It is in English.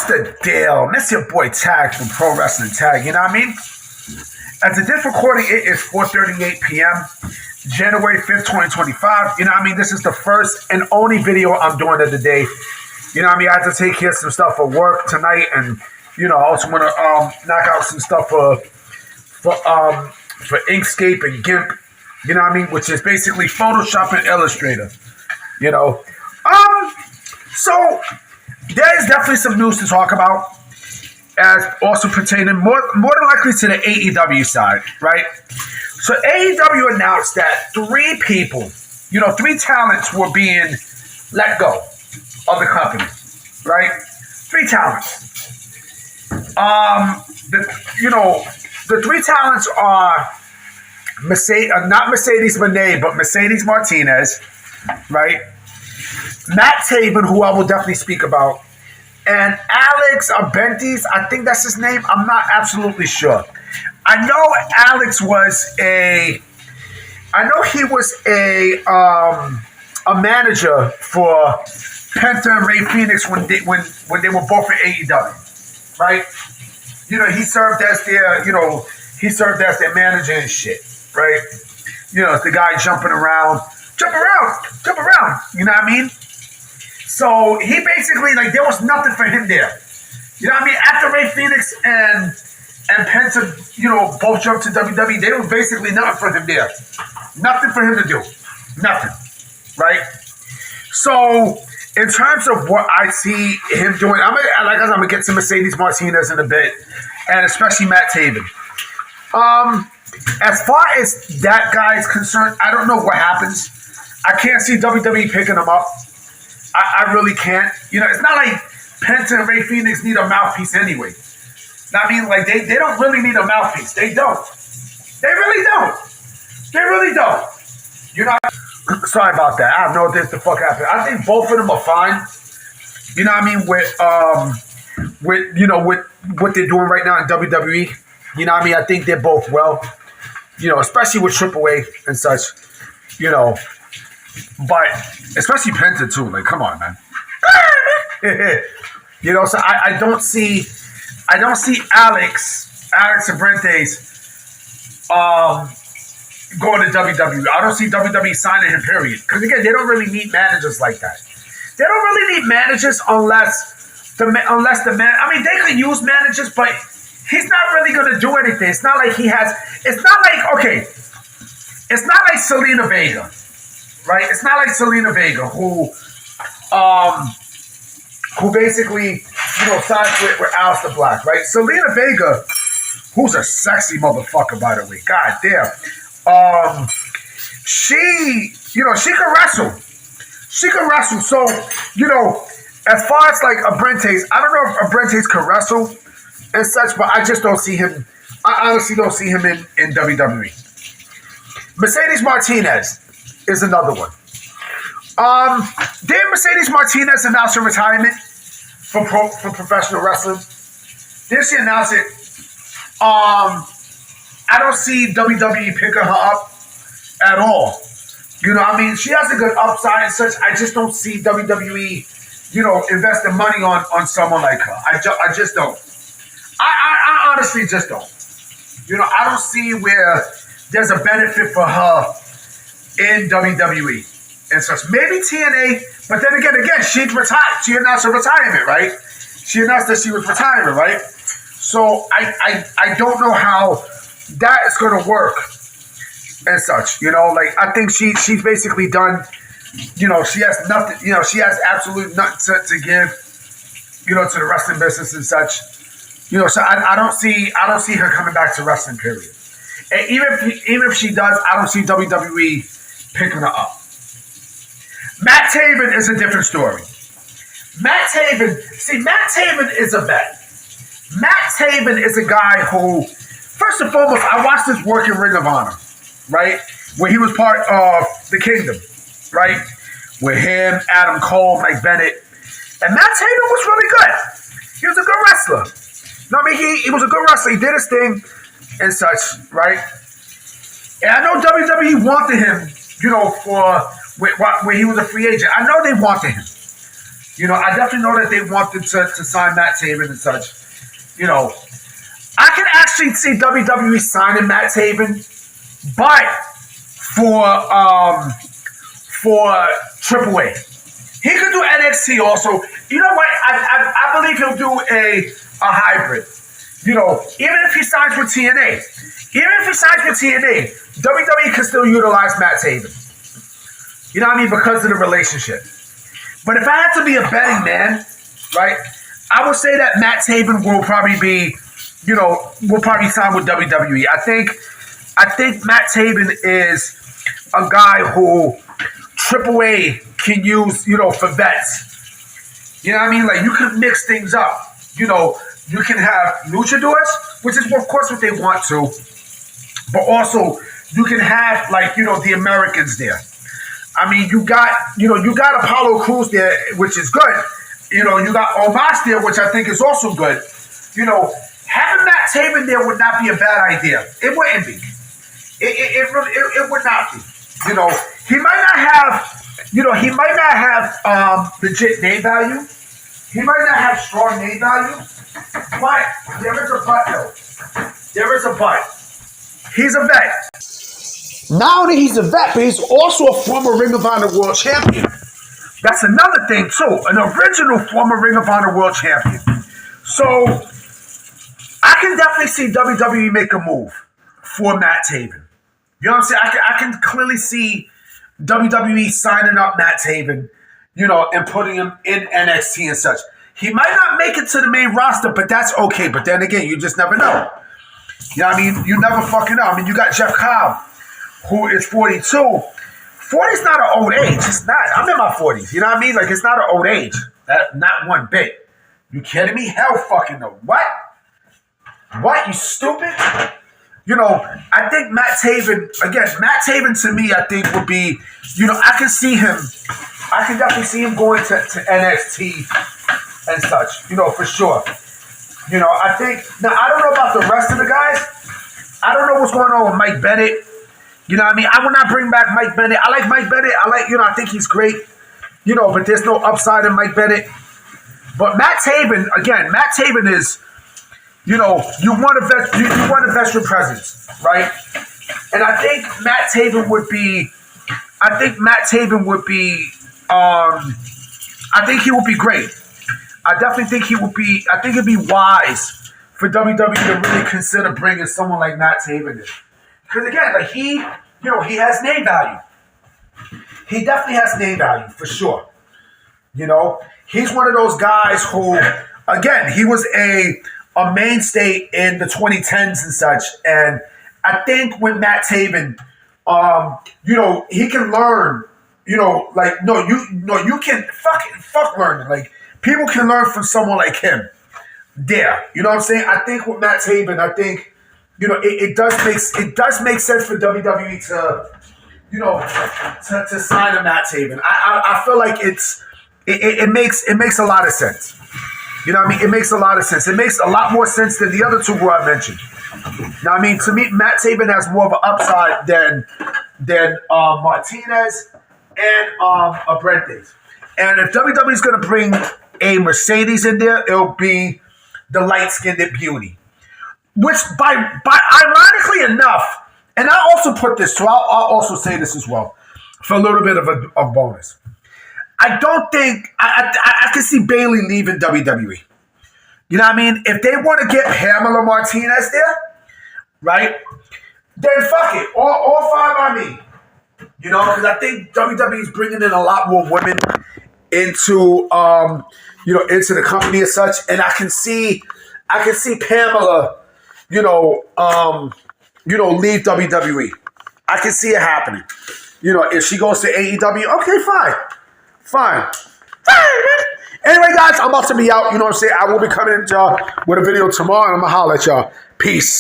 What's the deal? That's your boy Tag from Pro Wrestling Tag, you know what I mean? As of this recording, it is 4:38 p.m., January 5th, 2025. You know what I mean? This is the first and only video I'm doing of the day. You know what I mean? I had to take care of some stuff for work tonight, and, you know, I also want to knock out some stuff for Inkscape and GIMP, you know what I mean? Which is basically Photoshop and Illustrator, you know? So there's definitely some news to talk about, as also pertaining more than likely to the AEW side, right? So AEW announced that three people, you know, three talents were being let go of the company, right? Three talents. The three talents are not Mercedes Martinez, but Mercedes Martinez, right? Matt Taven, who I will definitely speak about, and Alex Abrahantes, I think that's his name. I'm not absolutely sure. I know he was a manager for Penta and Ray Phoenix when they were both in AEW, right? You know, he served as their manager and shit, right? You know, the guy jumping around, jump around, you know what I mean? So he basically, like, there was nothing for him there. You know what I mean? After Ray Phoenix and Penta, you know, both jumped to WWE, there was basically nothing for him there. Nothing for him to do. Nothing. Right? So, in terms of what I see him doing, I'm gonna get to Mercedes Martinez in a bit, and especially Matt Taven. As far as that guy is concerned, I don't know what happens. I can't see WWE picking him up. I really can't. You know, it's not like Penta and Ray Phoenix need a mouthpiece anyway. I mean, like, they don't really need a mouthpiece. They don't. They really don't. They really don't. You know, sorry about that. I don't know what the fuck happened. I think both of them are fine. You know what I mean? With what they're doing right now in WWE. You know what I mean? I think they're both well. You know, especially with AAA and such. You know, but especially Penta too. Like, come on, man. You know, so I don't see Alex Abrahantes going to WWE. I don't see WWE signing him, period. Because again, they don't really need managers like that. They don't really need managers unless the man. I mean, they could use managers, but he's not really going to do anything. It's not like he has. It's not like Selena Vega, right? It's not like Selena Vega who basically, you know, signed with Aleister Black, right? Selena Vega, who's a sexy motherfucker, by the way. God damn. She can wrestle. She can wrestle. So, you know, as far as like Abrahantes, I don't know if Abrahantes can wrestle and such, but I just don't see him. I honestly don't see him in WWE. Mercedes Martinez is another one. Did Mercedes Martinez announce her retirement from professional wrestling? Did she announce it? I don't see WWE picking her up at all. You know, I mean, she has a good upside and such. I just don't see WWE, you know, investing money on someone like her. I just don't. I honestly just don't. You know, I don't see where there's a benefit for her in WWE. And such. Maybe TNA, but then again, she'd retired. She announced her retirement, right? She announced that she was retiring, right? So I don't know how that is going to work and such. You know, like, I think she's basically done. You know, she has nothing. You know, she has absolutely nothing to give. You know, to the wrestling business and such. You know, so I don't see her coming back to wrestling. Period. And even if she does, I don't see WWE picking her up. Matt Taven is a different story. Matt Taven is a vet. Matt Taven is a guy who, first and foremost, I watched his work in Ring of Honor, right? Where he was part of the Kingdom, right? With him, Adam Cole, Mike Bennett. And Matt Taven was really good. He was a good wrestler. You know what I mean? He was a good wrestler. He did his thing and such, right? And I know WWE wanted him, you know, for when he was a free agent. I know they wanted him. I definitely know that they wanted to sign Matt Taven and such. I can actually see WWE signing Matt Taven, but for Triple A. He could do NXT also. You know what? I believe he'll do a hybrid. Even if he signs with TNA, WWE can still utilize Matt Taven. You know what I mean? Because of the relationship. But if I had to be a betting man, right, I would say that Matt Taven will probably be, will probably sign with WWE. I think Matt Taven is a guy who Triple A can use, for vets. You know what I mean? Like, you can mix things up. You can have luchadors, which is, of course, what they want to. But also, you can have, the Americans there. I mean, you got Apollo Crews there, which is good. You got Omos there, which I think is also good. Having Matt Taven there would not be a bad idea. It wouldn't be. It would not be. He might not have legit name value. He might not have strong name value. But there is a but, though. There is a but. He's a vet. Not only he's a vet, but he's also a former Ring of Honor World Champion. That's another thing, too. An original former Ring of Honor World Champion. So, I can definitely see WWE make a move for Matt Taven. You know what I'm saying? I can clearly see WWE signing up Matt Taven, and putting him in NXT and such. He might not make it to the main roster, but that's okay. But then again, you just never know. You know what I mean? You never fucking know. I mean, you got Jeff Cobb, who is 42. 40 is not an old age. It's not. I'm in my 40s. You know what I mean? Like, it's not an old age. Not one bit. You kidding me? Hell fucking no. What? What? You stupid? I think Matt Taven to me, I think would be, I can see him. I can definitely see him going to NXT and such, for sure. I think, now I don't know about the rest of the guys. I don't know what's going on with Mike Bennett. You know what I mean? I will not bring back Mike Bennett. I like Mike Bennett. I think he's great. But there's no upside in Mike Bennett. But Matt Taven is, you want a veteran presence, right? And I think Matt Taven would be, I think he would be great. I definitely think I think it'd be wise for WWE to really consider bringing someone like Matt Taven in. Because again, he has name value. He definitely has name value, for sure. He's one of those guys who, again, he was a mainstay in the 2010s and such. And I think with Matt Taven, he can learn, you can fuck learning. Like, people can learn from someone like him there. You know what I'm saying? I think with Matt Taven, it does make sense for WWE to sign a Matt Taven. I feel like it makes a lot of sense. You know what I mean? It makes a lot of sense. It makes a lot more sense than the other two who I mentioned. Now, I mean, to me, Matt Taven has more of an upside than Martinez and Abrahantes. And if WWE is going to bring a Mercedes in there, it'll be the light-skinned beauty. Which, by ironically enough, and I also put this, so I'll also say this as well, for a little bit of a bonus. I don't think I can see Bayley leaving WWE. You know what I mean? If they want to get Pamela Martinez there, right? Then fuck it, all fine by me. Because I think WWE is bringing in a lot more women into into the company as such, and I can see Pamela, leave WWE. I can see it happening. If she goes to AEW, okay, fine. Anyway, guys, I'm about to be out. You know what I'm saying? I will be coming at y'all with a video tomorrow, and I'm going to holler at y'all. Peace.